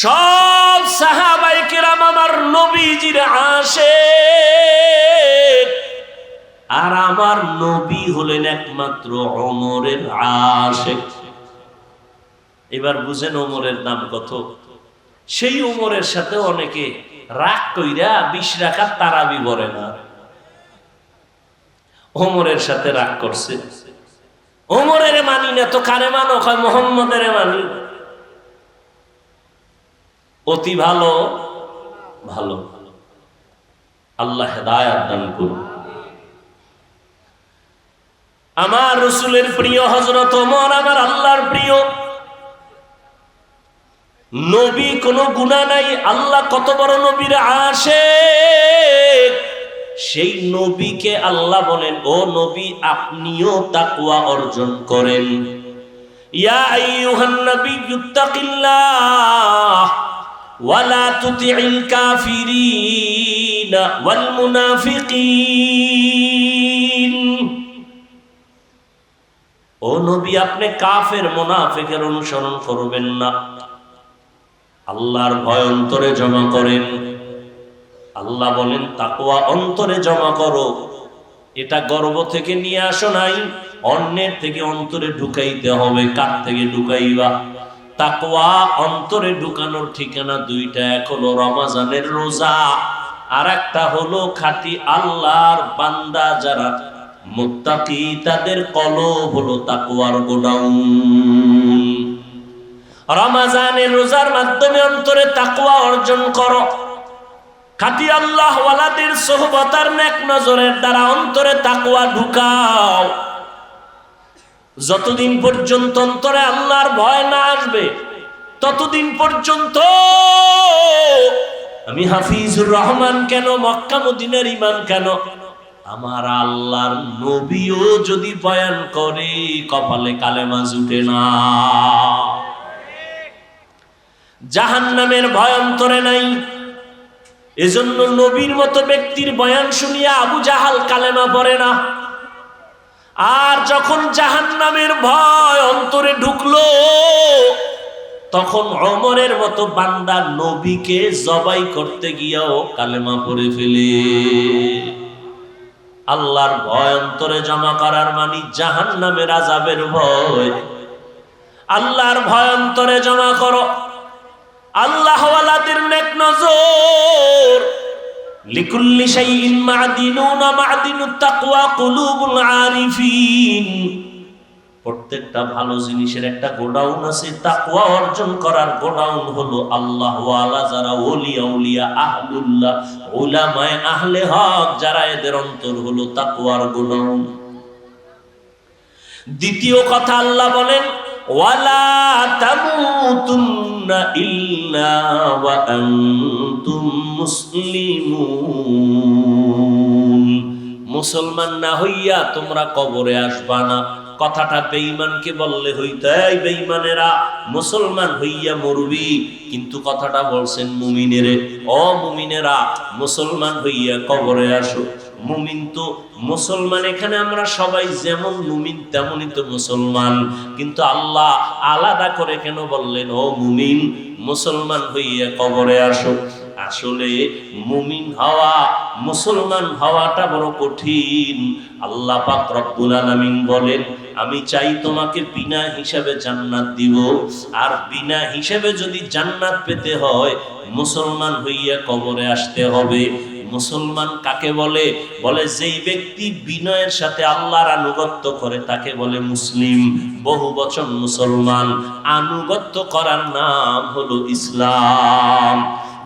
সব সাহাবায়ে কেরাম আমার নবীজির আশিক, আর আমার নবী হলেন একমাত্র ওমরের আশিক। এবার বুঝেন ওমরের দাম কত। সেই ওমরের সাথে অনেকে রাগ কইরা 20 রাকাত তারাবি পড়ে না। ওমরের সাথে রাগ করছে, ওমরের মানি না তো কারে মানো? কয় মুহাম্মদের মানি। অতি ভালো ভালো, আল্লাহ হেদায়েত দান করুন। আমার রাসূলের প্রিয় হযরত ওমর আমার আল্লাহর প্রিয় নবী, কোনো গুনাহ নাই। আল্লাহ কত বড় নবীর আশিক, সেই নবীকে আল্লাহ বলেন, ও নবী আপনিও তাকওয়া অর্জন করেন। ইয়া আইয়ুহান নাবিয়্যুত্তাকিল্লাহ ওয়ালা তুতিইল কাফিরিনা ওয়াল মুনাফিকিন। ও নবী আপনি কাফের মুনাফিকের অনুসরণ করবেন না, আল্লাহর ভয় অন্তরে জমা করেন। আল্লাহ বলেন তাকওয়া অন্তরে জমা করো। এটা গর্ব থেকে নিয়ে আসো নাই, অন্যের থেকে অন্তরে ঢুকাইতে হবে। কার থেকে ঢুকাইবা? তাকওয়া অন্তরে ঢুকানোর ঠিকানা দুইটা, এক হলো রমজানের রোজা, আর একটা হলো খাঁটি আল্লাহর বান্দা যারা মুত্তাকি, তাদের কলব হলো তাকওয়ার গোডাউন। রমজানের রোজার মাধ্যমে অন্তরে তাকওয়া অর্জন করো। খাঁটি আল্লাহ ওয়ালাদের সোহবত আর নেক নজরের দ্বারা অন্তরে তাকওয়া ঢুকাও। যতদিন পর্যন্ত অন্তরে আল্লাহর ভয় না আসবে, ততদিন পর্যন্ত আমি হাফিজুর রহমান কেন, মক্কা মদিনার ইমান কেন, আমার আল্লাহর নবীও যদি বয়ান করে কপালে কালেমা জুটে না। জাহান্নামের ভয় অন্তরে নাই, এজন্য নবীর মতো ব্যক্তির বয়ান শুনিয়া আবু জাহাল কালেমা পড়ে না। আর যখন জাহান্নামের ভয় অন্তরে ঢুকলো, তখন ওমরের মতো বান্দা নবীকে জবাই করতে গিয়াও কালেমা পড়ে ফেলে। আল্লাহর ভয় অন্তরে জমা করার মানে জাহান্নামের আযাবের ভয়। আল্লাহর ভয় অন্তরে জমা করো। আল্লাহ ওয়ালাদের নেক নজর। লিকুল্লি শাইইন মা'দিনুন মা'দিনুত তাকওয়া কুলুবুল আরিফিন। প্রত্যেকটা ভালো জিনিসের একটা গোডাউন আছে, তাকওয়া অর্জন করার গোডাউন হলো আল্লাহ ওয়ালা যারা ওলিয়া উলিয়া আহলুল্লাহ উলামায়ে আহলে হক যারা, এদের অন্তর হলো তাকওয়ার গোডাউন। দ্বিতীয় কথা আল্লাহ বলেন ওয়ালা তামুতুন্না ইল্লা ওয়া আনতুম মুসলিমুন। মুসলমান না হইয়া তোমরা কবরে আসবা না। কথাটা বেঈমানকে বললে হইতো, এই বেঈমানেরা মুসলমান হইয়া মরবি, কিন্তু কথাটা বলছেন মুমিনেরে, ও মুমিনেরা মুসলমান হইয়া কবরে আসো। মুমিন তো মুসলমান, এখানে আমরা সবাই যেমন মুমিন তেমনই তো মুসলমান, কিন্তু আল্লাহ আলাদা করে কেন বললেন ও মুমিন মুসলমান হইয়া কবরে আসো? আসলে মুমিন হওয়া, মুসলমান হওয়াটা বড় কঠিন। আল্লাহ পাক রব্বুল আলামিন বলেন আমি চাই তোমাকে বিনা হিসাবে জান্নাত দিব, আর বিনা হিসাবে যদি জান্নাত পেতে হয় মুসলমান হইয়া কবরে আসতে হবে। মুসলমান কাকে বলে? বলে যেই ব্যক্তি বিনয়ের সাথে আল্লাহর আনুগত্য করে তাকে বলে মুসলিম। বহু বচন মুসলমান, আনুগত্য করার নাম হলো ইসলাম।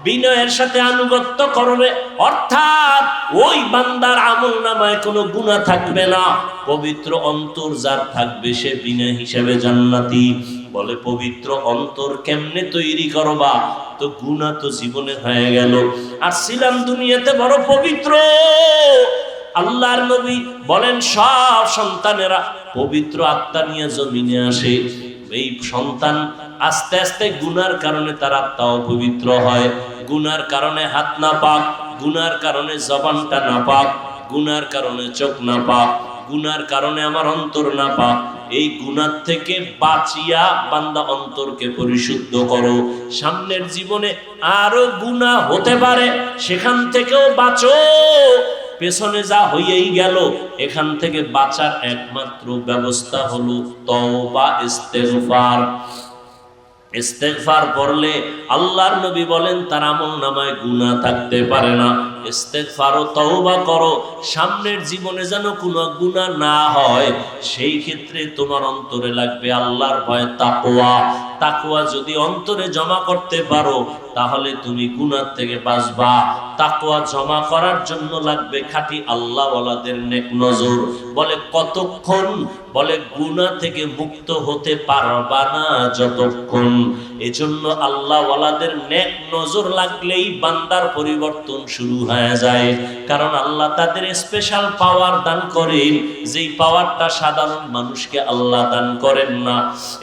বিনয়ের সাথে আনুগত্য করবে, অর্থাৎ ওই বান্দার আমলনামায় কোনো গুনাহ থাকবে না। পবিত্র অন্তর যার থাকবে সে বিনয় হিসাবে জান্নাতি। বলে পবিত্র অন্তর কেমনে তৈরি করবা? তো গুনাহ তো জীবনে হয়ে গেল, আর ছিলাম দুনিয়াতে বড় পবিত্র। আল্লাহর নবী বলেন সব সন্তানেরা পবিত্র আত্মা নিয়ে জমিনে আসে। এই সন্তান আস্তে আস্তে গুনার কারণে তার আত্মা অপবিত্র হয়। গুনার কারণে হাত না পাক, গুনার কারণে জবানটা না পাক, গুনার কারণে চোখ না পাক, গুনার কারণে আমার অন্তর না পাক। এই গুনাহ থেকে বাঁচিয়া বান্দা অন্তরকে পরিশুদ্ধ করো। সামনের জীবনে আরো গুনাহ হতে পারে, সেখান থেকেও বাঁচো। পেছনে যা হয়েই গেল, এখান থেকে বাঁচার একমাত্র ব্যবস্থা হলো তওবা, ইস্তেগফার। ইস্তেগফার পড়লে আল্লাহর নবী বলেন তার আমলনামায় গুনাহ থাকতে পারে না। ইস্তেগফার ও তওবা করো, সামনের জীবনে যেন কোনো গুনাহ না হয়। সেই ক্ষেত্রে তোমার অন্তরে লাগবে আল্লাহর ভয়, তাকওয়া। তাকওয়া যদি অন্তরে জমা করতে পারো, তাহলে তুমি গুনাহ থেকে বাঁচবা। তাকওয়া জমা করার জন্য লাগবে খাঁটি আল্লাহওয়ালাদের নেক নজর। বলে কতক্ষণ? বলে গুনাহ থেকে মুক্ত হতে পারবা না যতক্ষণ। এজন্য আল্লাহওয়ালাদের নেক নজর লাগলেই বান্দার পরিবর্তন শুরু হয়ে যায়। কারণ আল্লাহ তাদের স্পেশাল পাওয়ার দান করেন, যেই পাওয়ারটা সাধারণ মানুষকে আল্লাহ দান করেন না।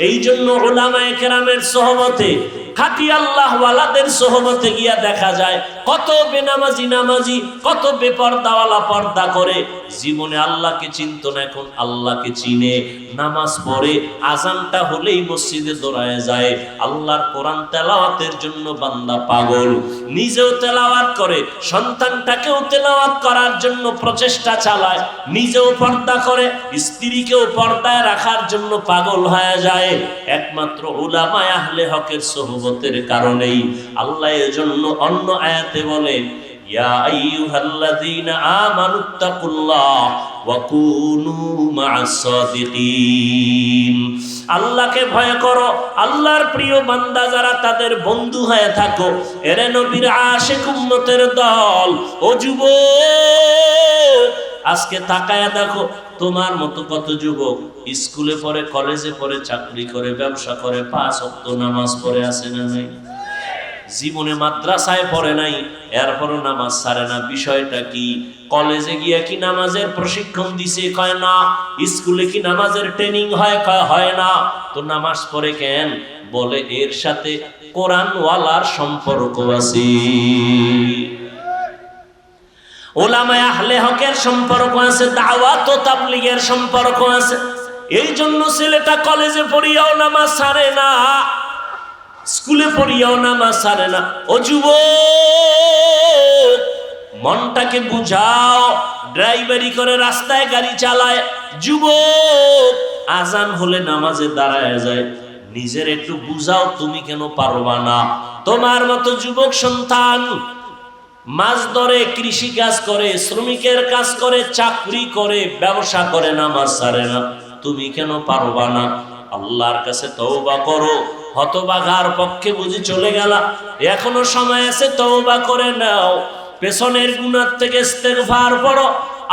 এই জন্য উলামায়ে কেরামের সোহবতে, খাঁটি আল্লাহওয়ালাদের সোহবতে গিয়া দেখা যায় কত বেনামাজি নামাজি, কত বেপরদাওয়ালা পর্দা করে, জীবনে আল্লাহকে চিনত না, এখন আল্লাহকে চিনে। নামাজ পড়ে, আজানটা হলেই মসজিদে দৌড়ায় যায়। আল্লাহর কোরআন তেলাওয়াতের জন্য বান্দা পাগল, নিজেও তেলাওয়াত করে, সন্তানটাকেও তেলাওয়াত করার জন্য প্রচেষ্টা চালায়, নিজেও পর্দা করে, স্ত্রীকেও পর্দায় রাখার জন্য পাগল হয়ে যায়, একমাত্র উলামায়ে আহলে হকের সোহবতের কারণেই। আল্লাহ এজন্য অন্য আয়াতে বলেন, ইয়া আইয়ুহাল্লাযীনা আমানুত্তাকুল্লাহ ওয়া কুনু মা'আস সাদিকিন। আল্লাহকে ভয় করো, আল্লাহর প্রিয় বান্দা যারা তাদের বন্ধু হয়ে থাকো। এরে নবীর আশিক উম্মতের দল, ও যুবক, আজকে তাকায়া দেখো তোমার মতো কত যুবক স্কুলে পড়ে, কলেজে পড়ে, চাকরি করে, ব্যবসা করে, 5 ওয়াক্ত নামাজ পড়ে আছে না নাই? জীবনে মাদ্রাসায় পড়ে নাই, এরপরও নামাজ ছাড়ে না। বিষয়টা কি? কলেজে গিয়া কি নামাজের প্রশিক্ষণ দিছে? কয় না। স্কুলে কি নামাজের ট্রেনিং হয়? কয় হয় না। তো নামাজ পড়ে কেন? বলে এর সাথে কোরআনওয়ালার সম্পর্ক আছে, উলামায়ে আহলে হকের সম্পর্ক আছে, দাওয়াত ও তাবলীগের সম্পর্ক আছে। এই জন্য ছেলেটা কলেজে পড়িয়াও নামাজ ছাড়ে না, স্কুলে পড়িয়াও নামাজ ছাড়ে না। ও যুবক, মনটাকে বুঝাও। ড্রাইভারি করে, রাস্তায় গাড়ি চালায় যুবক, আজান হলে নামাজে দাঁড়ায় যায়। নিজের একটু বুঝাও, তুমি কেন পারবা না? তোমার মতো যুবক সন্তান মাছ ধরে, কৃষি কাজ করে, শ্রমিকের কাজ করে, চাকরি করে, ব্যবসা করে, নামাজ ছাড়ে না, তুমি কেন পারবা না? আল্লাহর কাছে তওবা করো। হতভাগার পক্ষে বুঝি চলে গেলা, এখনো সময় আছে, তওবা করে নাও। পেছনের গুনাহ থেকে ইস্তেগফার পড়ো,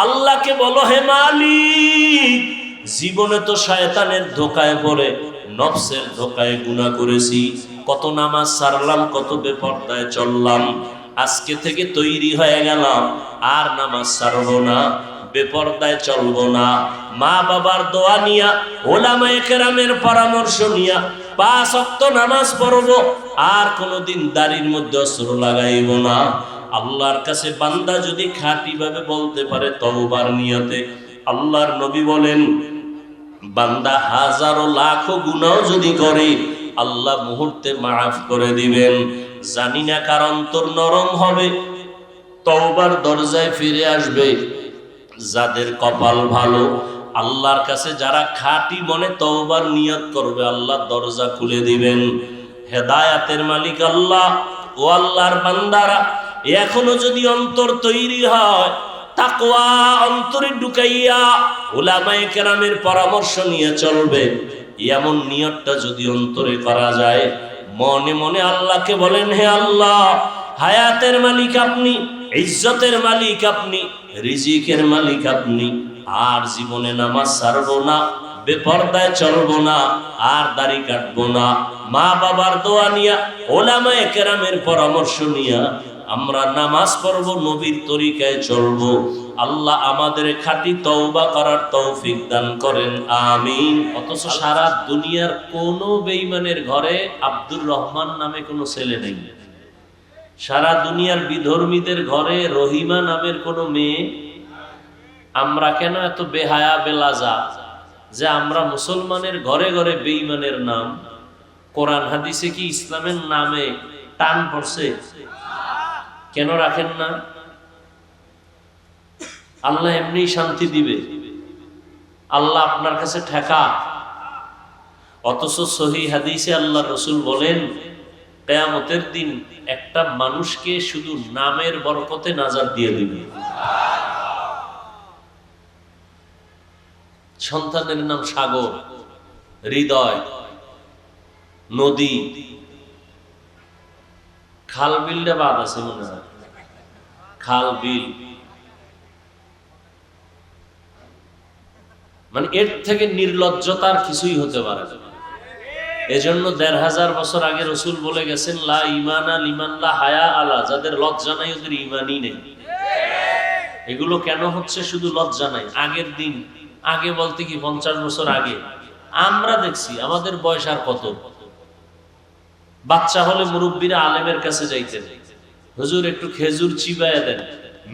আল্লাহকে বলো, হে মালিক, জীবনে তো শয়তানের ধোকায় পড়ে, নফসের ধোকায় গুনাহ করেছি, কত নামাজ ছাড়লাম, কত বেপরদায় চললাম। আজকে থেকে তৈরি হয়ে গেলাম, আর নামাজ ছাড়বো না, বেপরদায় চলবো না। মা বাবার দোয়া নিয়া, উলামায়ে কেরামের পরামর্শ নিয়া 5 ওয়াক্ত নামাজ পড়বো, আর কোনোদিন দাড়ির মধ্যে অস্ত্র লাগাইব না। আল্লাহর কাছে বান্দা যদি খাঁটি ভাবে বলতে পারে তওবার নিয়তে, আল্লাহর নবী বলেন, বান্দা হাজারো লাখো গুনাহ যদি করে, আল্লাহ মুহূর্তে মাফ করে দিবেন। জানি না কার অন্তর নরম হবে, তওবার দরজায় ফিরে আসবে। যাদের কপাল ভালো, আল্লাহর কাছে যারা খাঁটি মনে তওবার নিয়ত করবে, আল্লাহ দরজা খুলে দিবেন। হেদায়াতের মালিক আল্লাহ। ও আল্লাহর বান্দারা, এখনো যদি অন্তর তৈরি হয়, তাকওয়া অন্তরে ঢুকাইয়া উলামায়ে কেরামের পরামর্শ নিয়ে চলবে, এমন নিয়তটা যদি অন্তরে করা যায়, মনে মনে আল্লাহকে বলেন, হে আল্লাহ, হায়াতের মালিক আপনি, ইজ্জতের মালিক আপনি, রিজিকের মালিক আপনি, আর জীবনে নামাজ ছাড়বো না, বেপরদায় চলবো না, আর দাড়ি কাটবো না। মা বাবার দোয়া নিয়া, উলামায়ে কেরামের পরামর্শ নিয়া আমরা নামাজ পড়বো, নবীর তরিকায় চলবো। আল্লাহ আমাদের খাঁটি তওবা করার তৌফিক দান করেন, আমিন। অথচ সারা দুনিয়ার কোন বেঈমানের ঘরে আব্দুর রহমান নামে কোনো ছেলে নেই। সারা দুনিয়ার বিধর্মীদের ঘরে রহিমা নামের কোনো মেয়ে। আমরা কেন এত বেহায়া বেলাজা? যে আমরা মুসলমানের ঘরে ঘরে বেঈমানের নাম, কোরআন হাদিসে কি ইসলামের নামে টান পড়ছে? কেন রাখেন না? আল্লাহ এমনি শান্তি দিবে, আল্লাহ আপনার কাছে ঠেকা। অথচ সহিহ হাদিসে আল্লাহ রসুল বলেন কিয়ামতের দিন একটা মানুষকে শুধু নামের বরকতে নাজাত দিয়ে দিবে। সন্তানের নাম সাগর, হৃদয়, নদী, খাল বিলটা বাদ আছে মনে হয়, খাল বিল, মানে এর থেকে নির্লজ্জতার কিছুই হতে পারে না। এজন্য ১৫০০ বছর আগে রসুল বলে গেছেন লা ঈমানা লিমান লা হায়া আলা, যাদের লজ্জা নাই ওদের ঈমানই নেই। এগুলো কেন হচ্ছে? শুধু লজ্জা নাই। আগের দিন, আগে বলতে কি ৫০ বছর আগে আমরা দেখছি, আমাদের বয়স আর কত, বাচ্চা হলে মুরব্বীরা আলেমের কাছে যাইতেন, হুজুর একটু খেজুর চিবাইয়া দেন,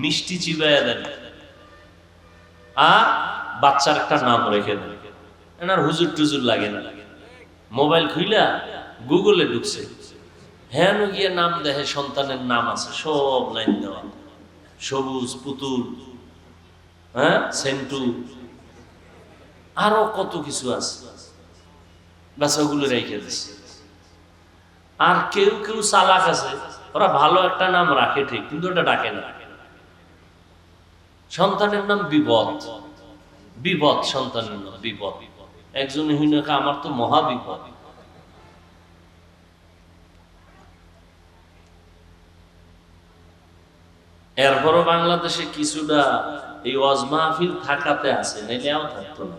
মিষ্টি চিবাইয়া দেন, আর বাচ্চার একটা নাম রেখে দেন। এনার হুজুর টুজুর লাগে না, মোবাইল খুইলা গুগলে ঢুকছে, হ্যাঁ গিয়ে নাম দেখে, সন্তানের নাম আছে, সব লাইন দেওয়া, সবুজ, পুতুল, হ্যাঁ সেন্টু, আরো কত কিছু আছে, বাস ওগুলো রেখে দিচ্ছে। আর কেউ কেউ চালাক আছে, ওরা ভালো একটা নাম রাখে ঠিক, কিন্তু ওটা ডাকে না। সন্তানের নাম বিপদ, বিপদ সন্তানের নাম বিপদ। একজন হইল আমার তো মহা বিপদ। এরপরও বাংলাদেশে কিছুটা এই ওয়াজ মাহফিল থাকাতে আছে, নাইলেও থাকতো না।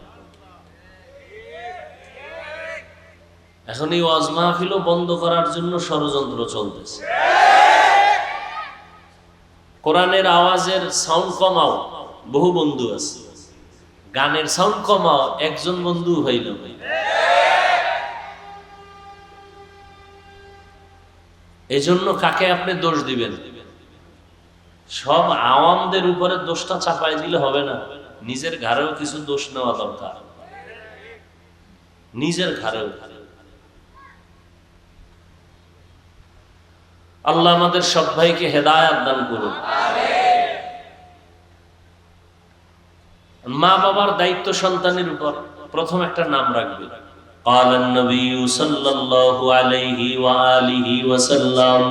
এখন এই ওয়াজ মাহফিলও বন্ধ করার জন্য ষড়যন্ত্র চলতেছে। কোরআনের আওয়াজের সাউন্ড কমাও, বহু বন্ধু আছে, গানের সাউন্ড কমাও, একজন বন্ধু হইল। এজন্য কাকে আপনি দোষ দিবেন? সব আওয়ামদের উপরে দোষটা চাপাই দিলে হবে না, নিজের ঘাড়েও কিছু দোষ নেওয়া দরকার, নিজের ঘাড়েও। আল্লাহ আমাদের সব ভাইকে হেদায়েত দান করুন। মা বাবার দায়িত্ব সন্তানের উপর। প্রথম একটা নাম রাখবে। قال النبي صلى الله عليه وآله وسلم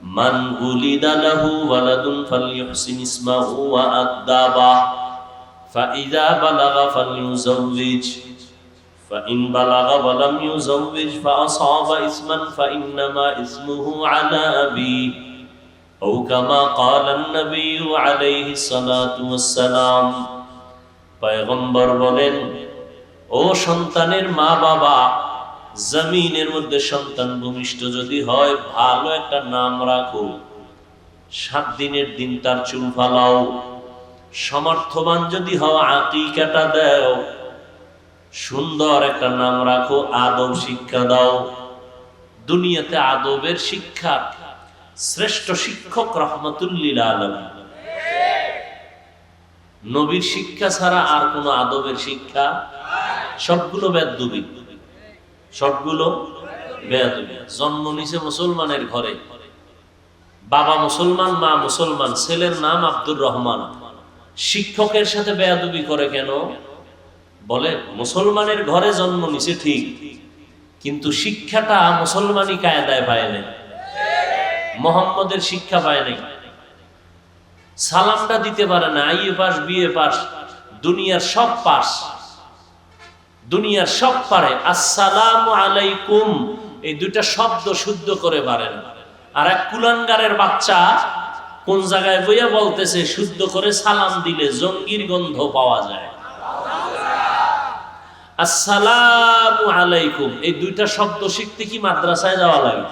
من ولد له ولد فليحسن اسمه وأدبه فإذا بلغ فليزوج فإن بلغ ولم يزوج فأصاب اسما فإنما اسمه على أبيه أو كما قال النبي عليه الصلاة والسلام। পয়গম্বর বলেন, ও সন্তানের মা বাবা, জমিনের মধ্যে সন্তান ভূমিষ্ঠ যদি হয়, ভালো একটা নাম রাখো। 7 দিনের দিন তার চুল ফালাও। সমর্থবান যদি হও, আকিকাটা দাও। সুন্দর একটা নাম রাখো, আদব শিক্ষা দাও। দুনিয়াতে আদবের শিক্ষা শ্রেষ্ঠ শিক্ষক রাহমাতুল লিল আলামিন। নবীর শিক্ষা ছাড়া আর কোন আদবের শিক্ষা, সবগুলো বেয়াদবি, সবগুলো বেয়াদবি। জন্ম নিছে মুসলমানের ঘরে, বাবা মুসলমান, মা মুসলমান, ছেলের নাম আব্দুর রহমান। শিক্ষকের সাথে বেয়াদবি করে কেন? বলে মুসলমানের ঘরে জন্ম নিছে ঠিক, কিন্তু শিক্ষাটা মুসলমানি কায়দায় পায় নাই, মোহাম্মদের শিক্ষা পায় নাই। সালামটা দিতে পারে না, আইএ পাস, বিএ পাস, দুনিয়ার সব পাস, দুনিয়ার সব পারে। আসসালামু আলাইকুম এই দুইটা শব্দ শুদ্ধ করে পারেন। আর এক কুলাঙ্গারের বাচ্চা কোন জায়গায় বইয়া বলতেছে শুদ্ধ করে সালাম দিলে জঙ্গির গন্ধ পাওয়া যায়। আসসালামু আলাইকুম এই দুইটা শব্দ শিখতে কি মাদ্রাসায় যাওয়া লাগে?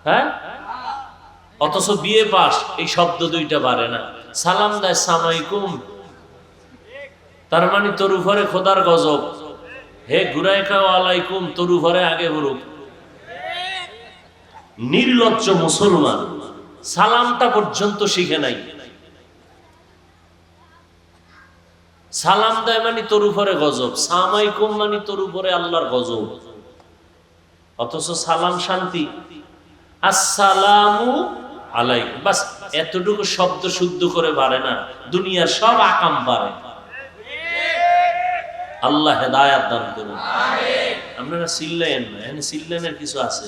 হ্যাঁ, অথচ বিএ পাস এই শব্দ দুইটা পারে না। সালাম দেয় সালামালাইকুম, তার মানে তোর উপরে খোদার গজব, হে ঘুরাই খাও আলাইকুম, তোর উপরে আগে হরুক। নির্লজ্জ মুসলমান সালামটা পর্যন্ত শিখে নাই। সালাম দেয় মানে তোর উপরে গজব, সালামালাইকুম মানে তোর উপরে আল্লাহর গজব। অথচ সালাম শান্তি, আসসালামু আলাইকুম, বাস এতটুকু শব্দ শুদ্ধ করে পারে না, দুনিয়ার সব আকাম পারে। আল্লাহ হেদায়াত দান করুন। আপনারা চিল্লেন না, এখানে চিল্লেনের কিছু আছে।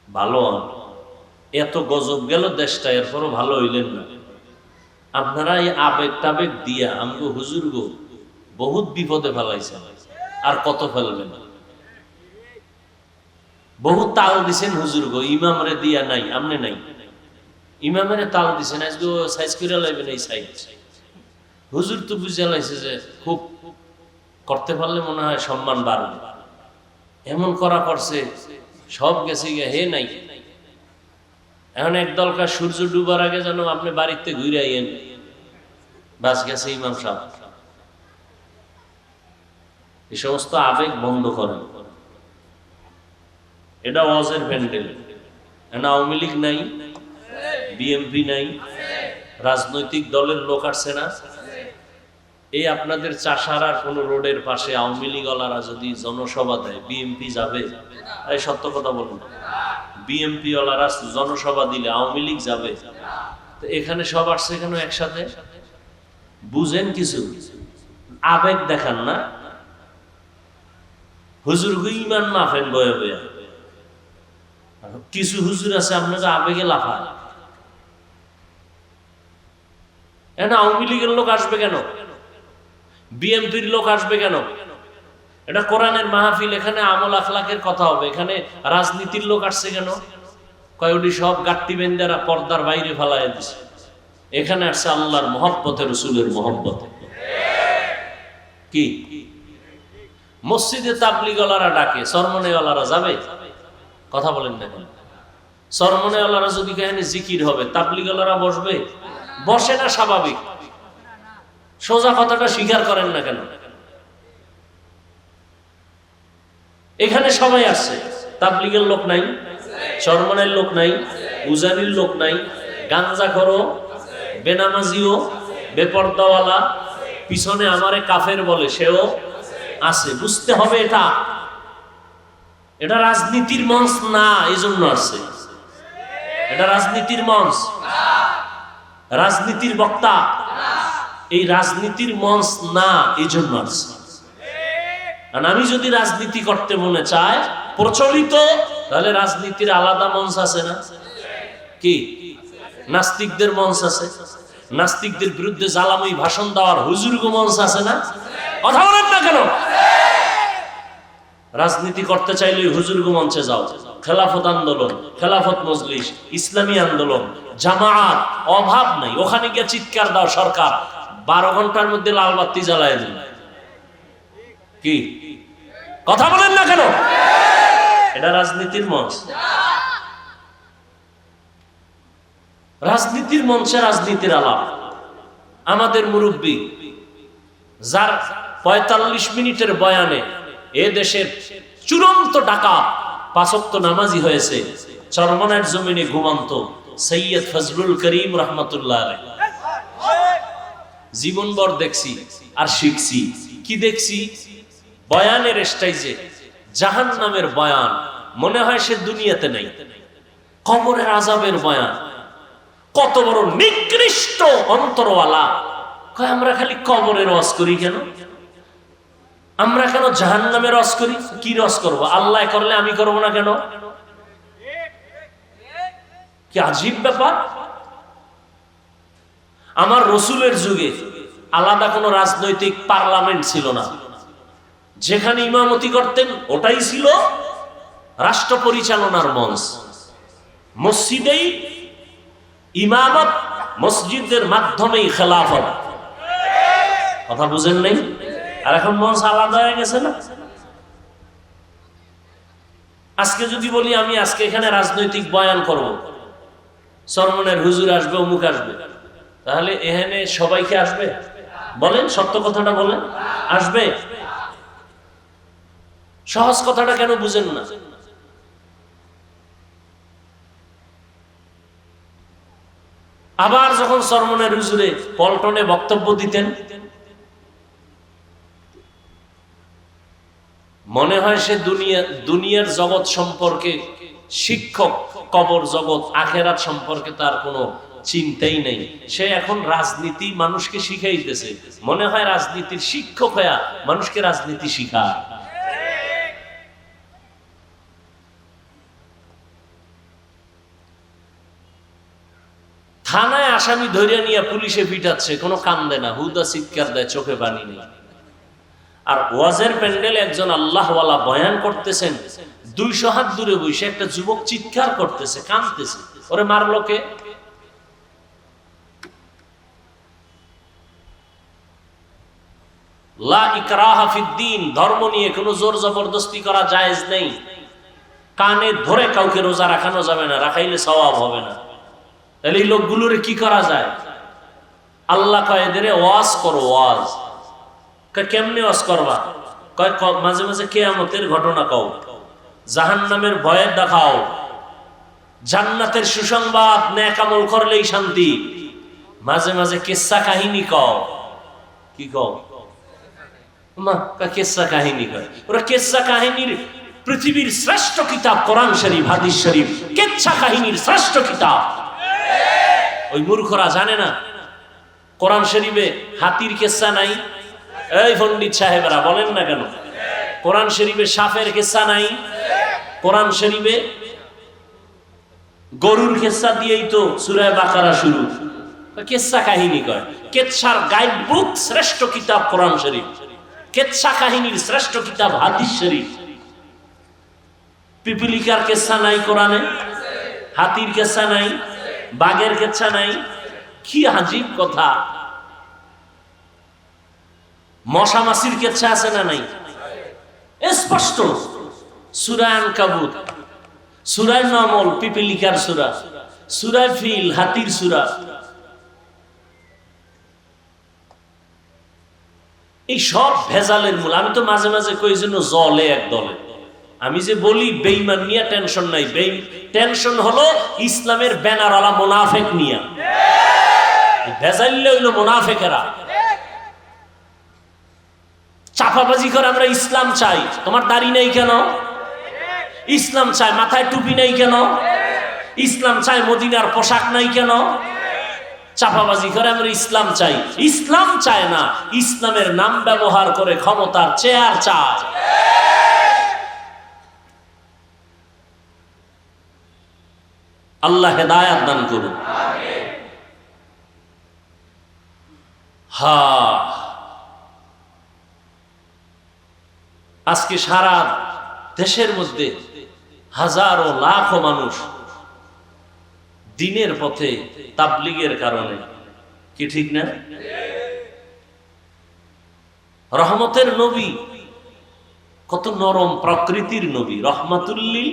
ভালো এত গজব গেল দেশটা, এরপরও ভালো হইলেন না। আপনারা এই আবেগ টাবেগ দিয়া আমগো হুজুর গো বহুত বিপদে ফেলাইছেন, আর কত ফেলবেন। বহুত তাল দিছেন হুজুর গো, ইমামরে দিয়া নাই, আমনে নাই, ইমামের তাল দিছেন, আজকে সাইজ করে লাইবেন এই সাইজ। হুজুর তো বুঝে লাইছে যে খুব করতে পারলে মনে হয় সম্মান বাড়বে, এমন করা করছে, সব গেছে গিয়ে হে নাই। এখন একদলকার সূর্য ডুবার আগে যেন আপনি বাড়িতে ঘুরে আইয়েন, বাস গেছে ইমাম সাহেব। এই সমস্ত আবেগ বন্ধ করেন। এটা ওয়াজের প্যান্ডেল, আওয়ামী লীগ নাই, বিএমপি নাই, রাজনৈতিক দলের লোক আসছে না। এই আপনাদের চাষারার কোন রোডের পাশে আওয়ামী লীগ ওয়ালারা যদি জনসভা দেয়, বিএমপি যাবে? এই সত্য কথা বলুন, বিএমপি ওয়ালারা জনসভা দিলে আওয়ামী লীগ যাবে? তো এখানে সব আসছে কেন একসাথে? বুঝেন কিছু, আবেগ দেখান না। হুজুর ইমান মাফেন বয়ে বয়ে, কিছু হুজুর আছে আপনাকে আবেগে লাফায়। এটা আওয়ামী লীগের লোক আসবে কেন? বিএমপির লোক আসবে কেন? এটা কোরআনের মাহফিল, এখানে আমল আখলাকের কথা হবে, এখানে রাজনীতির লোক আসছে কেন? কয়েকটি সব গাট্টি বেন্দারা পর্দার বাইরে ফেলায় দিছে। এখানে আসছে আল্লাহর মহব্বতে, রসুলের মহব্বতে। কি মসজিদে তাবলিগওয়ালারা ডাকে, সরমনেওয়ালারা যাবে? কথা বলেন না কেন? সরমনেওয়ালারা যদি এখানে জিকির হবে, তাবলিগওয়ালারা বসবে? বসে না, স্বাভাবিক। সোজা কথাটা স্বীকার করেন না কেন? এখানে সবাই আসছে, তাবলিগের লোক নাই, চরমনের লোক নাই, উজানির লোক নাই, গাঞ্জা করো, বেনামাজিও, বেপর্দাওয়ালা, পিছনে আমারে কাফের বলে সেও আছে। বুঝতে হবে এটা, এটা রাজনীতির মঞ্চ না, এই জন্য আসছে। এটা রাজনীতির মঞ্চ, রাজনীতির বক্তা, এই রাজনীতির মঞ্চ না, এই জন্য আসছে। আমি যদি রাজনীতি করতে মনে চায় প্রচলিত, তাহলে রাজনীতির আলাদা মঞ্চ আছে না? কি নাস্তিকদের মঞ্চ আছে, নাস্তিকদের বিরুদ্ধে জ্বালাময়ী ভাষণ দেওয়ার হুজুরগো মঞ্চ আছে না? কথা বলেন না কেন? রাজনীতি করতে চাইলে হুজুরগো মঞ্চে যাও। খেলাফত আন্দোলন, খেলাফত মজলিস, ইসলামী আন্দোলন, জামায়াত, অভাব নাই, ওখানে গিয়ে চিৎকার দাও। সরকার 12 ঘন্টার মধ্যে লাল বাতি জ্বালায় দিন। কি কথা বলেন না কেন? এটা রাজনীতির মঞ্চ। রাজনীতির মঞ্চে রাজনীতির আলাপ। আমাদের মুরব্বী যার 45 মিনিটের বয়ানে এ দেশের চূড়ান্ত ডাকাত, 5 ওয়াক্ত নামাজি হয়েছে, চরমনের জমিনে ঘুমন্ত সৈয়দ ফজলুল করিম রহমতুল্লাহ আলাইহি। জীবনভর দেখছি আর শিখছি। কি দেখছি? বয়ানের স্টাইজে জাহান্নামের বয়ান, মনে হয় সে দুনিয়াতে নেই। কবরের আযাবের বয়ান, কত বড় নিকৃষ্ট অন্তরওয়ালা। কয় আমরা খালি কবরের রস করি কেন? আমরা কেন জাহান্নামের রস করি? কি রস করব? আল্লাহ করলে আমি করব না কেন? কি আজীব ব্যাপার। আমার রসুলের যুগে আলাদা কোনো রাজনৈতিক পার্লামেন্ট ছিল না। যেখানে ইমামতি করতেন ওটাই ছিল রাষ্ট্র পরিচালনার মঞ্চ। মসজিদেই ইমামত, মসজিদের মাধ্যমেই খেলাফত। কথা বুঝেন নাই? আর এখন মঞ্চ আলাদা হয়ে গেছে না? আজকে যদি বলি আমি আজকে এখানে রাজনৈতিক বয়ান করব, চরমনের হুজুর আসবে, অমুক আসবে, তাহলে এখানে সবাইকে আসবে? বলেন, সত্য কথাটা বলেন, আসবে? সহজ কথাটা কেন বুঝেন না? আবার যখন চরমনের হুজুরে পল্টনে বক্তব্য দিতেন, মনে হয় সে দুনিয়ার জগৎ সম্পর্কে শিক্ষক, কবর জগৎ আখেরাত সম্পর্কে তার কোনো চিন্তাই নেই। সে এখন রাজনীতি মানুষকে শিখাইতেছে, মনে হয় রাজনীতির শিক্ষক হয়ে মানুষকে রাজনীতি শিখায়। থানায় আসামি ধরিয়া নিয়ে পুলিশে পিটাচ্ছে, কোনো কাম দেয় না, হুদা চিৎকার দেয়, চোখে পানি নেই। আর ওয়াজের প্যান্ডেলে একজন আল্লাহওয়ালা বয়ান করতেছেন, 200 হাত দূরে বসে একটা যুবক চিৎকার করতেছে, কাঁদতেছে, ওরে মারলো কে? লা ইকরাহা ফিদ্দীন, ধর্ম নিয়ে কোনো জোর জবরদস্তি করা জায়েজ নেই। কানে ধরে কাউকে রোজা রাখানো যাবে না, রাখাইলে সওয়াব হবে না। তাহলে এই লোকগুলোর কি করা যায়? আল্লাহ কয় এদের ওয়াজ করো, ওয়াজ। কেমনে ওয়াজ করবা? কয় মাঝে মাঝে কিয়ামতের ঘটনা কও, জাহান্নামের ভয় দেখাও, জান্নাতের সুসংবাদ, নেক আমল করলেই শান্তি। মাঝে মাঝে কিসসা কাহিনী কও। কি কও? মা কিসসা কাহিনী কয়। ওরা কিসসা কাহিনীর পৃথিবীর শ্রেষ্ঠ কিতাব কোরআন শরীফ, হাদিস শরীফ কিসসা কাহিনীর শ্রেষ্ঠ কিতাব। ওই মূর্খরা জানে না কোরআন শরীফে হাতির কিসসা নাই? এই পণ্ডিত সাহেবরা বলেন না কেন? কোরআন শরীফে সাপের কিসসা নাই? কোরআন শরীফে গরুর কিসসা দিয়েই তো সূরা বাকারা শুরু। কিসসা কাহিনী কয়। কিসসার গাইড বুক শ্রেষ্ঠ কিতাব কোরআন শরীফ, কিসসা কাহিনীর শ্রেষ্ঠ কিতাব হাদিস শরীফ। পিপিলিকার কিসসা নাই কোরআনে? হাতির কিসসা নাই? বাঘের কিসসা নাই? কি আজীব কথা। মশা মাছির কিসসা আছে না নাই? স্পষ্ট। সূরা আনকাবুত, সূরা নামল পিপিলিকার সূরা, সূরা ফিল হাতির সূরা। এই সব ভেজালের মূল। আমি তো মাঝে মাঝে কই যেন জলে এক দলে। আমি যে বলি বেঈমান নিয়ে টেনশন নাই, টেনশন হলো ইসলামের ব্যানারওয়ালা মুনাফিক নিয়ে। ভেজাইলে হইলো মুনাফিকেরা। চাপাবাজি করে আমরা ইসলাম চাই। তোমার দাড়ি নেই কেন? ইসলাম চাই। মাথায় টুপি নেই কেন? ইসলাম চাই। মদিনার পোশাক নাই কেন? চাপাবাজি করে আমরা ইসলাম চাই। ইসলাম চায় না, ইসলামের নাম ব্যবহার করে ক্ষমতার চেয়ার চায়। আল্লাহ হেদায়াত দান করুন। আজকে সারা দেশের মধ্যে হাজারো লাখো মানুষ দ্বীনের পথে তাবলীগের কারণে, কি ঠিক না? রহমতের নবী, কত নরম প্রকৃতির নবী, রহমাতুল লিল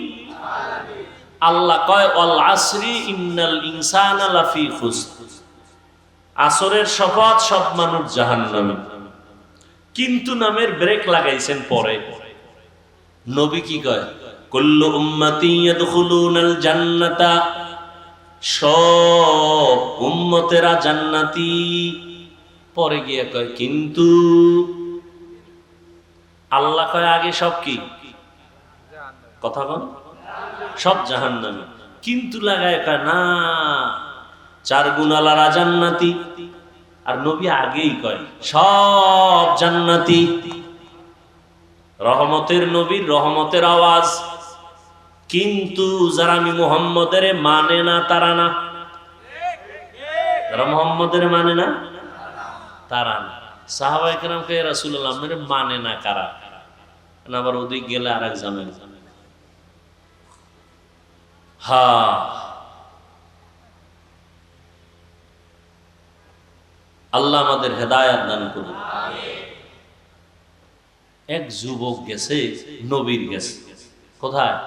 আলামিন। আল্লাহ কয় ওয়াল আসরি ইন্নাল ইনসানা লাফি খুসর, আসরের শপথ, সব মানুষ জাহান্নামী। কিন্তু নামের ব্রেক লাগাইছেন পরে। নবী কি কয়? কুল্লু উম্মতি ইয়াদখুলুনাল জান্নাতা, সব উম্মতেরা জান্নাতি। পরে গিয়ে কয় কিন্তু আল্লাহ কয় আগে সব কি? কথা বল, সব জাহান্নামী। কিন্তু লাগায় কয় না, 4 গুণালারা জান্নাতি। আর নবী আগেই কয় সব জান্নাতি। রহমতের নবীর রহমতের আওয়াজ। কিন্তু যারা আমি মুহাম্মদের মানে না তারা না, যারা মুহাম্মদের মানে না তারা না। সাহাবায়ে কেরাম কে রাসূলুল্লাহ আপনাদের মানে না কারা? আবার ওদিক গেলে আরেক ঝামেলা। আল্লাহ আমাদের হেদায়াত দান করুন। এক যুবক গেছে নবীর গেছে। কোথায়?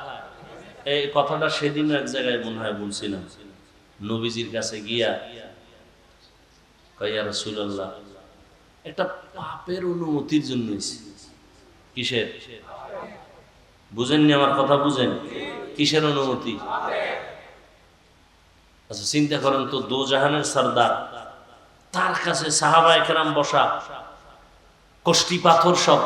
এই কথাটা সেদিন এক জায়গায় মনে হয় বলছিলাম। নবীজির কাছে গিয়া কয় ইয়া রাসূলুল্লাহ, একটা পাপের অনুমতির জন্য। কিসের? বুঝেননি আমার কথা? বুঝেন কিসের অনুমতি? আচ্ছা চিন্তা করেন তো, দোজাহানের সরদার, তার কাছে সাহাবায়ে কেরাম বসা, কষ্টি পাথর সব।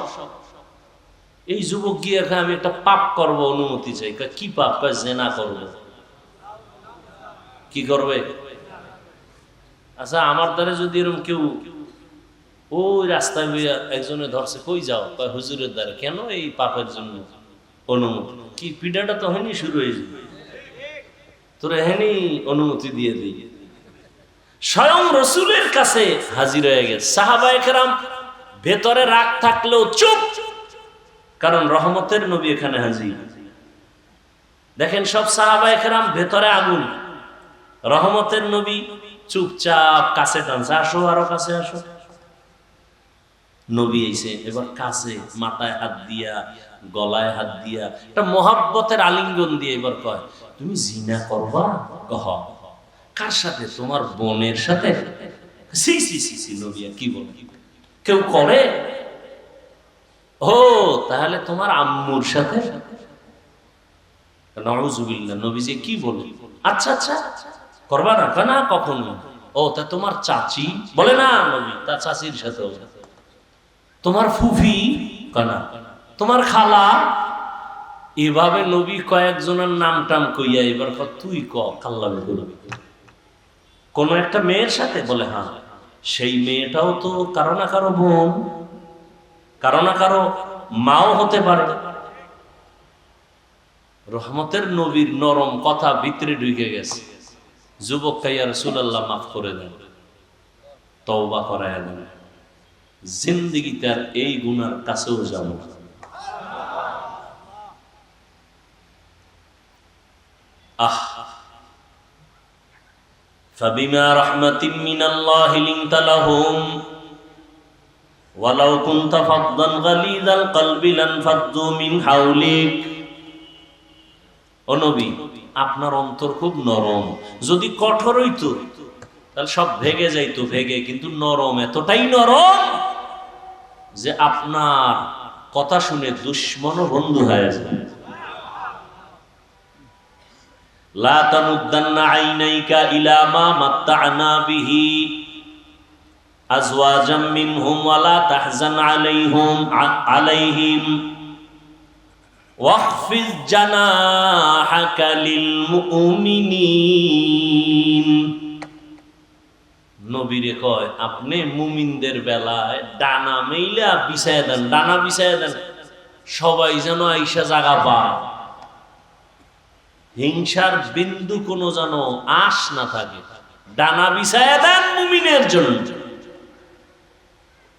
এই যুবক গিয়ে আমি একটা পাপ করব, অনুমতি চাই। কি পাপ? জেনা করব। কি করবে? আচ্ছা, আমার দ্বারা যদি এরকম কেউ ওই রাস্তায় একজনে ধরছে, কই যাও? হুজুরের দ্বারা। কেন? এই পাপের জন্য অনুমতি। কি পিঠাটা তো হয়নি, শুরু হয়ে যাবে। তোর এখানে অনুমতি দিয়ে দিই। স্বয়ং রসুলের কাছে হাজির হয়ে গেছে। সাহাবায়ে কেরাম ভেতরে রাগ থাকলেও চুপ, কারণ রহমতের নবী এখানে হাজির। দেখেন, সব সাহাবায়ে কেরাম ভেতরে আগুন, রহমতের নবী চুপচাপ কাছে টানছে, আসো আরো কাছে আসো। নবী এসে এবার কাছে, মাথায় হাত দিয়া, গলায় হাত দিয়া, একটা মহাব্বতের আলিঙ্গন দিয়ে এবার কয়, তুমি জিনা করবা? কহ কার সাথে? তোমার বোনের সাথে? সি সি সি সি নবী, কি বল, কেউ করে? ও তাহলে তোমার আম্মুর সাথে? নাউযুবিল্লাহ। নবীজি কি বলে? আচ্ছা আচ্ছা, করবা না? না কখনো। ও তা তোমার চাচি? বলে না নবী, তার চাচির সাথে। তোমার ফুফি? কানা। তোমার খালা? এভাবে নবী কয়েকজনের নাম টাম কইয়া এবার তুই ক কাল্লাবে করবি কোন একটা মেয়ের সাথে? বলে হ্যাঁ। সেই মেয়েটাও তো কারো না কারো বোন, কারো না কারো মাও হতে পারে। রহমতের নবীর নরম কথা ভিতরে ঢুকে গেছে। যুবক কাইয়া রাসূলুল্লাহ মাফ করে দেন, তওবা করায় দেন, জিন্দেগিতে আর এই গুনার কাছেও যাব না। আহ ফাবিমা রাহমাতিন মিনাল্লাহি লিনতা লাহুম ওয়ালাউ কুনতা ফাদদান গালিযাল কলবি লানফাদ্দু মিন হাওলিক। ও নবী, আপনার অন্তর খুব নরম। যদি কঠোর হইতো তাহলে সব ভেঙে যাইতো, ভেঙে। কিন্তু নরম, এতটাই নরম যে আপনার কথা শুনে দুশ্মনও বন্ধু হয়ে যায়। লা তামুদ্দান্না আইনাইকা ইলা মা মাত্তা'না বিহি আজওয়াজাম মিনহুম ওয়া লা তাহজান আলাইহিম ওয়াখফিজ জানাহাকা লিল মুমিনিন। নবীরে কয়, আপনি মুমিনদের বেলায় ডানা মেইলা বিছায়া দেন, ডানা বিছায়া দেন, সবাই যেন আইসা জাগা পায়, হিংসার বিন্দু কোনো যেন আশ না থাকে। ডানা বিছায়া দেন মুমিনের জন্য।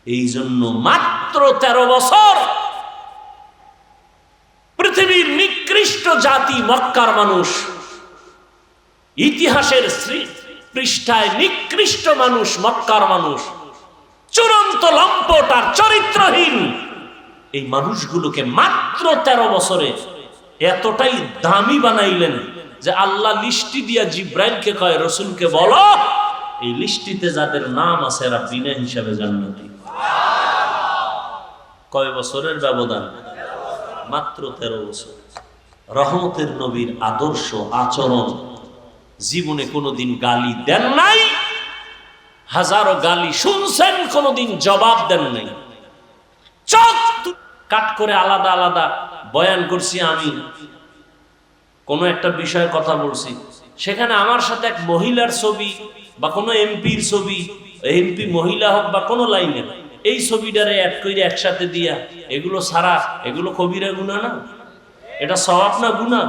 এই জন্য মাত্র 13 বছর পৃথিবীর নিকৃষ্ট জাতি মক্কার মানুষ, ইতিহাসের পৃষ্ঠায় নিকৃষ্ট মানুষ মক্কার মানুষ, চূড়ান্ত লম্পট আর চরিত্রহীন এই মানুষগুলোকে মাত্র 13 বছরে এতটাই দামি বানাইলেন যে আল্লাহ লিস্টি দিয়া জিব্রাইলকে কয়, রসুলকে বলো এই লিস্টিতে যাদের নাম আছে এরা বিনা হিসাবে জান্নাতি। কয় বছরের ব্যবধান? মাত্র 13 বছর। রহমতের নবীর আদর্শ আচরণ, জীবনে কোনোদিন গালি দেন নাই, হাজারো গালি শুনছেন, কোনোদিন জবাব দেন নাই। চোখ কাট করে আলাদা আলাদা বয়ান করছি। আমি কোন একটা বিষয়ে কথা বলছি, সেখানে আমার সাথে এক মহিলার ছবি বা কোনো এমপির ছবি, এমপি মহিলা হোক বা কোনো লাইনে, এই ছবিটারে অ্যাড করে একসাথে দিয়া, এগুলো সারা, এগুলো কবিরা গুনাহ না? এটা সওয়াব না গুনাহ?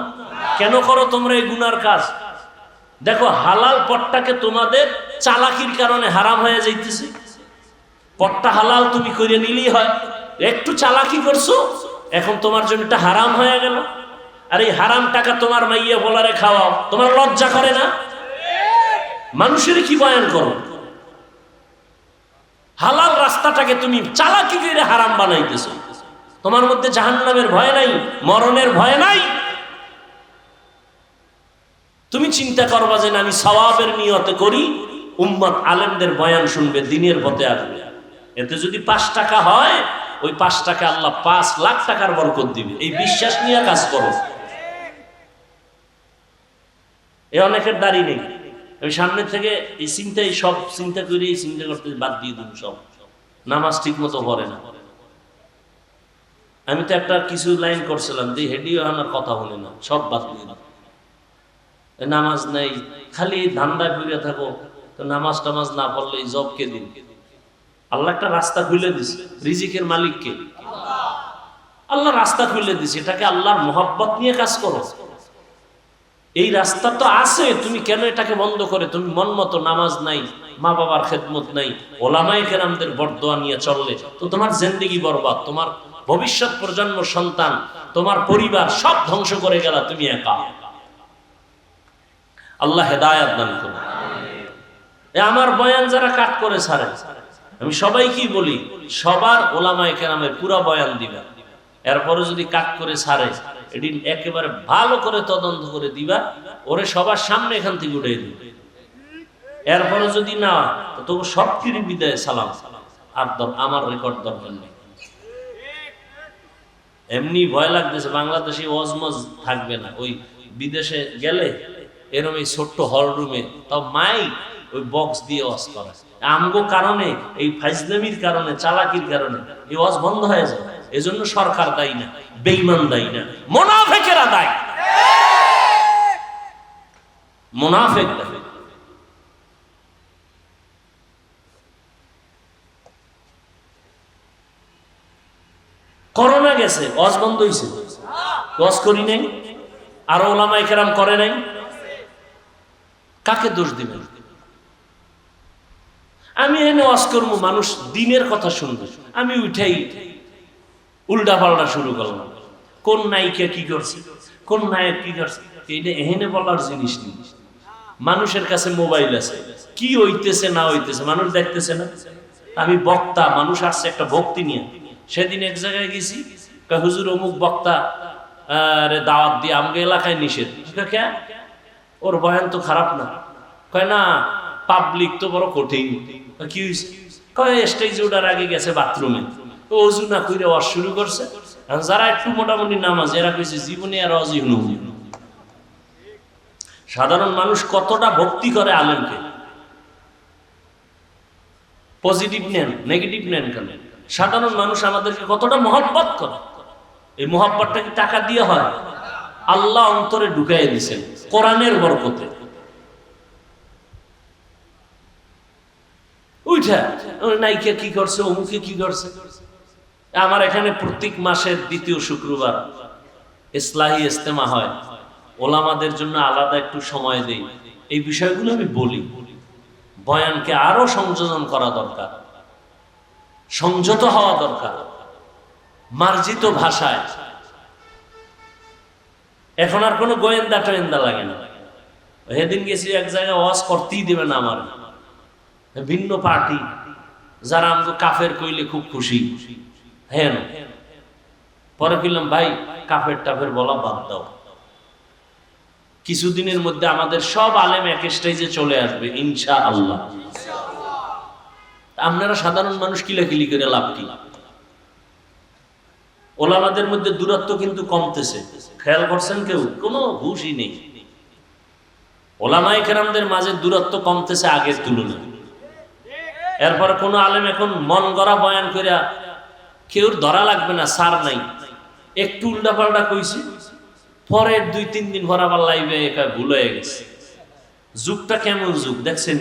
কেন করো তোমরা এই গুনার কাজ? দেখো, হালাল পটটাকে তোমাদের চালাকির কারণে হারাম হয়ে যাইতেছে। পটটা হালাল তুমি করে নিলেই হয়, একটু চালাকি করছো, এখন তোমার জন্য এটা হারাম হয়ে গেল। আর এই হারাম টাকা তোমার মাইয়া বলারে খাওয়াও, তোমার লজ্জা করে না? মানুষের কি বয়ান করো? হালাল রাস্তাটাকে তুমি চালাকি করে হারাম বানাইতেছো। তোমার মধ্যে জাহান্নামের ভয় নাই, মরণের ভয় নাই। তুমি চিন্তা করবা যে আমি সওয়াবের নিয়তে করি, উম্মত আলেমদের বয়ান শুনবে, দিনের পথে আসবে। এতে যদি 5 টাকা হয়, ওই 5 টাকা আল্লাহ 5 লাখ টাকার বরকত দিবে। এই বিশ্বাস নিয়ে কাজ করো। এ অনেকের দাড়ি নেই, ওই সামনে থেকে এই চিন্তাই, সব চিন্তা করে এই চিন্তা করতে বাদ দিয়ে দিন, সব নামাজ ঠিক মতো পড়ে না। আমি তো একটা কিছু লাইন করছিলাম যে হেডিও আমার কথা শুনে না, সব বাদ দিয়ে দাও। নামাজ নেই, খালি ধান্দা করে থাকো, তো নামাজ টামাজ না পড়লে জব কে দিন? আল্লাহ একটা রাস্তা খুলে দিছে, রিজিকের মালিককে আল্লাহ রাস্তা খুলে দিছে, এটাকে আল্লাহর মোহাব্বত নিয়ে কাজ করো। এই রাস্তা তো আছে, তুমি কেন এটাকে বন্ধ করে তুমি মন মতো নামাজ নাই, মা বাবার খেদমত নাই, ওলামায়ে কেরামদের বরদোয়া নিয়ে চললে তো তোমার জিন্দেগি বরবাদ, তোমার ভবিষ্যৎ প্রজন্ম সন্তান, তোমার পরিবার সব ধ্বংস করে গেল, তুমি একা। আল্লাহ হেদায়েত দান করুন। আমার বয়ান যারা কাট করে ছাড়ে, আমি সবাইকেই বলি সবার ওলামায়ে কেরামের পুরা বয়ান দিবা, এরপরে যদি কাট করে ছাড়ে এদিন একেবারে ভালো করে তদন্ত করে দিবা, ওরে সবার সামনে এখান থেকে উঠে দিবে। এরপরে যদি না তো তবু সব ফিরে বিদায় সালাম, আর আমার রেকর্ড দরকার নেই। এমনি ভয় লাগতেছে বাংলাদেশে ওয়াজমজ থাকবে না, ওই বিদেশে গেলে এরকম এই ছোট্ট হল রুমে তাও মাইক ওই বক্স দিয়ে ওয়াজ করে। আমগো কারণে এই ফাইজলামির কারণে চালাকির কারণে এই ওয়াজ বন্ধ হয়ে যায়। এজন্য সরকার দায়ী না, বেঈমান দায়ী না, মুনাফিকেরা দায়ী, মুনাফিক দায়ী। করোনা গেছে, ওয়াজ বন্ধ হইছে, ওয়াজ করি নাই, আর ওলামায়ে কেরাম করে নাই, কাকে দোষ দিবেন? আমি এনে ওয়াজ করবো, মানুষ দিনের কথা শুনবে, আমি উঠাই উল্টা পাল্টা শুরু করলাম। কোন নায়িকা কি করছে, কোন নায়ক কি করছে, এটা এহেনে বলার জিনিস নেই। মানুষের কাছে মোবাইল আছে, কি হইতেছে না হইতেছে মানুষ দেখতেছে না। আমি বক্তা, মানুষ আসছে একটা ভক্তি নিয়ে। সেদিন এক জায়গায় গেছি, হুজুর অমুক বক্তা দাওয়াত দিয়ে আমাকে এলাকায় নিষেধ। ওর বয়ান তো খারাপ না, কয় না পাবলিক তো বড় কঠিন। কি হয়েছে? কয় স্টেজে ওঠার আগে গেছে বাথরুমে, অজু না করে ওয়াজ শুরু করছে। যারা একটু মোটামুটি নামাজ, এরা কইছে জীবনে আর অজীর্ণ। সাধারণ মানুষ কতটা ভক্তি করে আলেমকে, পজিটিভ নেন নেগেটিভ নেন কেন? সাধারণ মানুষ আমাদেরকে কতটা মহব্বত করে। এই মহব্বতটা কি টাকা দিয়ে হয়? আল্লাহ অন্তরে ঢুকাইয়া দিয়েছেন কোরআনের বরকতে। উঠা নায়িকা কি করছে, অমুকে কি করছে। আমার এখানে প্রত্যেক মাসের দ্বিতীয় শুক্রবার ইসলাহি ইজতেমা হয়, ওলামাদের জন্য আলাদা একটু সময় দেই। এই বিষয়গুলো আমি বলি, বয়ানকে আরো সংযোজন করা দরকার, সংযত হওয়া দরকার, মার্জিত ভাষায়। এখন আর কোনো গোয়েন্দা টোয়েন্দা লাগে না। সেদিন গেছি এক জায়গায়, ওয়াজ করতেই দেবে না আমার ভিন্ন পার্টি, যারা আমাকে কাফের কইলে খুব খুশি। হ্যাঁ, পরে বললাম ভাই কাফের টাফের বলা বাদ দাও, কিছুদিনের মধ্যে আমাদের সব আলেম এক স্টেজে চলে আসবে ইনশাআল্লাহ। আপনারা সাধারণ মানুষ কিলাকিলি করে লাভ কি? ওলামাদের মধ্যে দূরত্ব কিন্তু কমতেছে, খেয়াল করছেন কেউ? কোনো হুশই নেই। ওলামায়ে কেরামদের মাঝে দূরত্ব কমতেছে আগের তুলনায়। এরপরে কোন আলেম এখন মন গড়া বয়ান কইরা কেউ ধরা লাগবে না, সার নাই, একটু উল্টা পাল্টা কইছি, পরের 2-3 দিন পর আবার লাইভে একা ভুল হয়ে গেছে। যুগটা কেমন যুগ দেখছেন?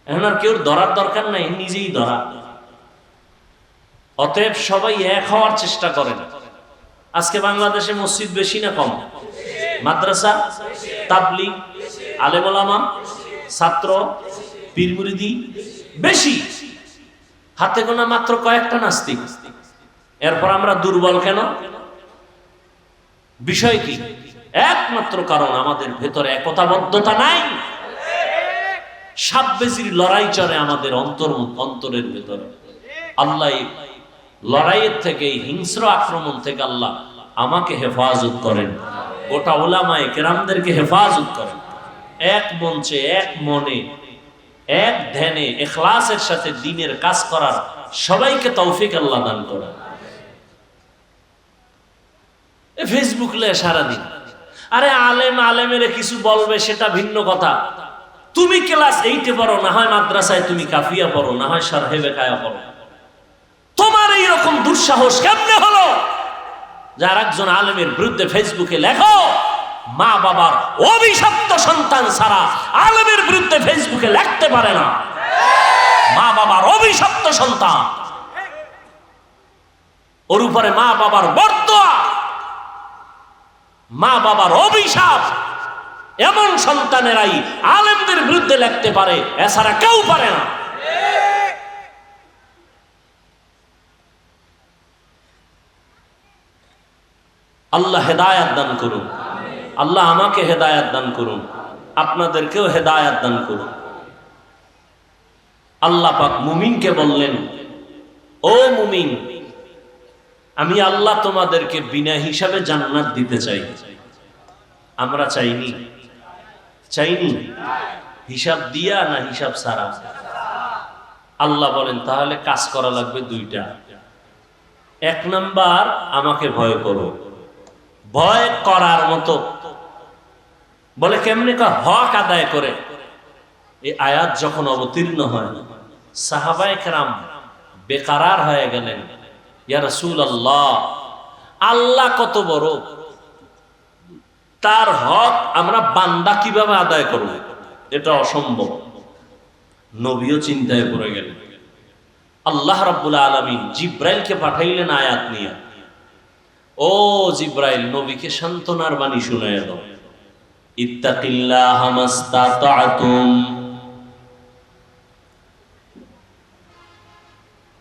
এখন আর কেউ ধরার দরকার নাই, নিজেই ধরা। অতএব সবাই এক হওয়ার চেষ্টা করেন। আজকে বাংলাদেশে মসজিদ বেশি না কম? মাদ্রাসা, তাবলিগ, আলেম ওলামা, ছাত্র, পীর মুরিদি বেশি, হাতে গোনা মাত্র কয়েকটা নাস্তিক। এরপর আমরা দুর্বল কেন? বিষয় কি? একমাত্র কারণ আমাদের ভেতরে একতাবদ্ধতা নাই। সাববেজির লড়াই চলে আমাদের অন্তরের ভেতরে। আল্লাহ লড়াইয়ের থেকে, হিংস্র আক্রমণ থেকে আল্লাহ আমাকে হেফাজত করেন, গোটা উলামায়ে কেরামদেরকে হেফাজত করেন। এক মঞ্চে, এক মনে, এক ধ্যানে, ইখলাসের সাথে দ্বীনের কাজ করার সবাইকে তৌফিক আল্লাহ দান করেন। ফেসবুক লে সারাদিন, আরে আলেম আলেমের কিছু বলবে সেটা ভিন্ন কথা। তুমি ক্লাস 8-এ পড়ো, না হয় মাদ্রাসায় তুমি কাফিয়া পড়ো, না হয় শারহে বেকায়া পড়ো, তোমার এইরকম দুঃসাহস কেমনে হলো যার একজন আলেমের বিরুদ্ধে ফেসবুকে লেখো? মা বাবার অভিশপ্ত সন্তান ছাড়া আলেমের বিরুদ্ধে ফেসবুকে লিখতে পারে না। মা বাবার অভিশপ্ত সন্তান, ওর উপরে মা বাবার বরদোয়া, মা বাবার অভিশাপ, এমন সন্তানেরাই আলেমদের বিরুদ্ধে লিখতে পারে, এছাড়া কেউ পারে না। আল্লাহ হেদায়াত দান করুন। আল্লাহ আমাকে হেদায়াত দান করুন, আপনাদেরকেও হেদায়াত দান করুন। আল্লাহ পাক মুমিনকে বললেন, ও মুমিন, আমি আল্লাহ তোমাদেরকে বিনা হিসাবে জান্নাত দিতে চাই। আমরা চাইনি? চাইনি? হিসাব দিয়া না হিসাব ছাড়া? আল্লাহ বলেন তাহলে কাজ করা লাগবে দুইটা। এক নাম্বার, আমাকে ভয় করো। ভয় করার মতো বলে কেমনে? হক আদায় করে। এই আয়াত যখন অবতীর্ণ হয়, সাহাবায়ে কেরাম বেকারার হয়ে গেলেন, ইয়া রাসূলুল্লাহ, আল্লাহ কত বড়, তার হক আমরা বান্দা কিভাবে আদায় করব? এটা অসম্ভব। নবীও চিন্তায় পড়ে গেলেন। আল্লাহ রাব্বুল আলামিন জিব্রাইলকে পাঠাইলেন আয়াত নিয়ে, ও জিব্রাইল, নবীকে সান্ত্বনার বাণী শুনাইয়া দাও। ইত্তাকিল্লাহা মাসতাতা'তুম,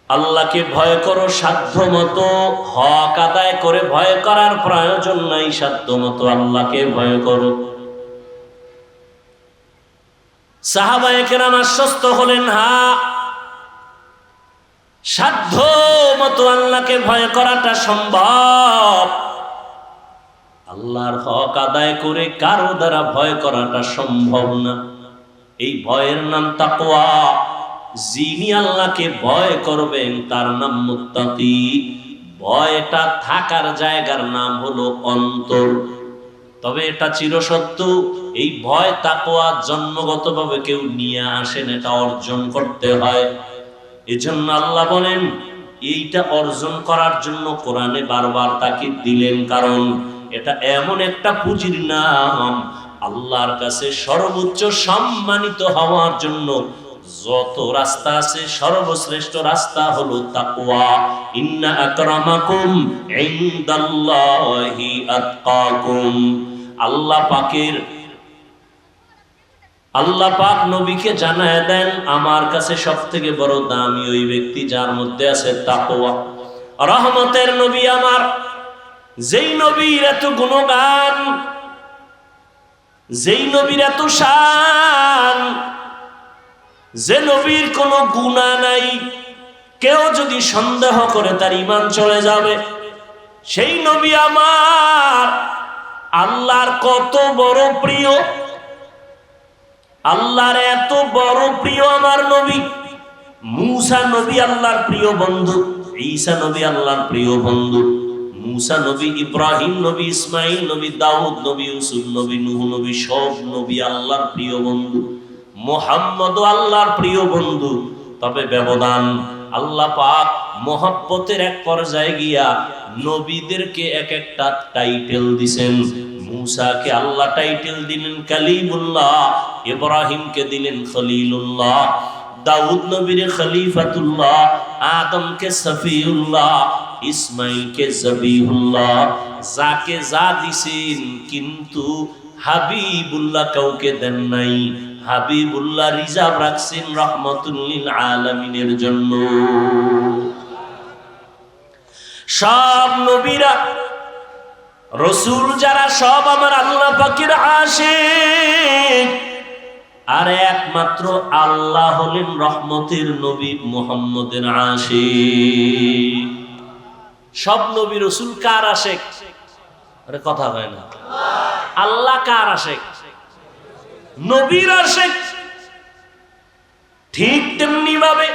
আল্লাহকে ভয় করো সাধ্য মতো। হক আদায় করে ভয় করার প্রয়োজন নাই, সাধ্য মতো আল্লাহকে ভয় করো। সাহাবায়ে কেরাম আশ্বস্ত হলেন, হ্যাঁ, সাধ্য মতো আল্লাহকে ভয় করাটা সম্ভব। আল্লাহর হক আদায় করে কারো দ্বারা ভয় করাটা সম্ভব না। এই ভয়ের নাম তাকওয়া। যিনি আল্লাহকে ভয় করবেন তার নাম মুত্তাকি। ভয়টা থাকার জায়গার নাম হলো অন্তর। তবে এটা চিরসত্য, এই ভয় তাকওয়া জন্মগতভাবে কেউ নিয়ে আসেন, এটা অর্জন করতে হয়। এজন্য আল্লাহ বলেন, এইটা অর্জন করার জন্য কোরআনে বারবার তাকিদ দিলেন, কারণ এটা এমন একটা পুঁজির নাম, আল্লাহর কাছে সর্বোচ্চ সম্মানিত হওয়ার জন্য যত রাস্তা আছে সর্বশ্রেষ্ঠ রাস্তা হলো তাকওয়া। ইন্না আকরামাকুম ইনদাল্লাহি আতকাকুম। আল্লাহ পাক নবীকে জানায় দেন, আমার কাছে সবথেকে বড় দামি ওই ব্যক্তি যার মধ্যে আছে তাকওয়া। রহমতের নবী আমার, যেই নবীর এত গুণগান, যেই নবীর এত শান, যে নবীর কোনো গুনাহ নাই, কেউ যদি সন্দেহ করে তার ঈমান চলে যাবে। সেই নবী আমার আল্লাহর কত বড় প্রিয়, আল্লাহর এত বড় প্রিয় আমার নবী। মূসা নবী আল্লাহর প্রিয় বন্ধু, ঈসা নবী আল্লাহর প্রিয় বন্ধু, মূসা নবী, ইব্রাহিম নবী, ইসমাইল নবী, দাউদ নবী, ইউসুফ নবী, নূহ নবী, সব নবী আল্লাহর প্রিয় বন্ধু। মুহাম্মদ আল্লাহর প্রিয় বন্ধু। তবে ব্যবধান, আল্লাহ পাক মহব্বতের এক পর্যায়ে গিয়া নবীদেরকে এক একটা টাইটেল দিবেন। মূসাকে আল্লাহ টাইটেল দিলেন কালিমুল্লাহ, ইব্রাহিমকে দিলেন খলিলুল্লাহ, দাউদ নবীরে খলিফাতুল্লাহ, আদমকে সফিউল্লাহ, ইসমাইলকে জবিহুল্লাহ। যাকে যা দিছেন, কিন্তু হাবিবুল্লাহ কাউকে দেন নাই। হাবিবুল্লাহ রিজার্ভ রাখছেন রাহমাতুল লিল আলামিনের জন্য। সব নবীরা, রাসূল যারা, সব আমার আল্লাহ পাকের আশিক। আর একমাত্র আল্লাহ হলেন রহমতের নবী মুহাম্মদের আশিক। সব নবী রাসূল কার আশিক? আরে কথা হয় না। আল্লাহ কার আশিক? নবীর আশিক। ঠিক তেমনি ভাবে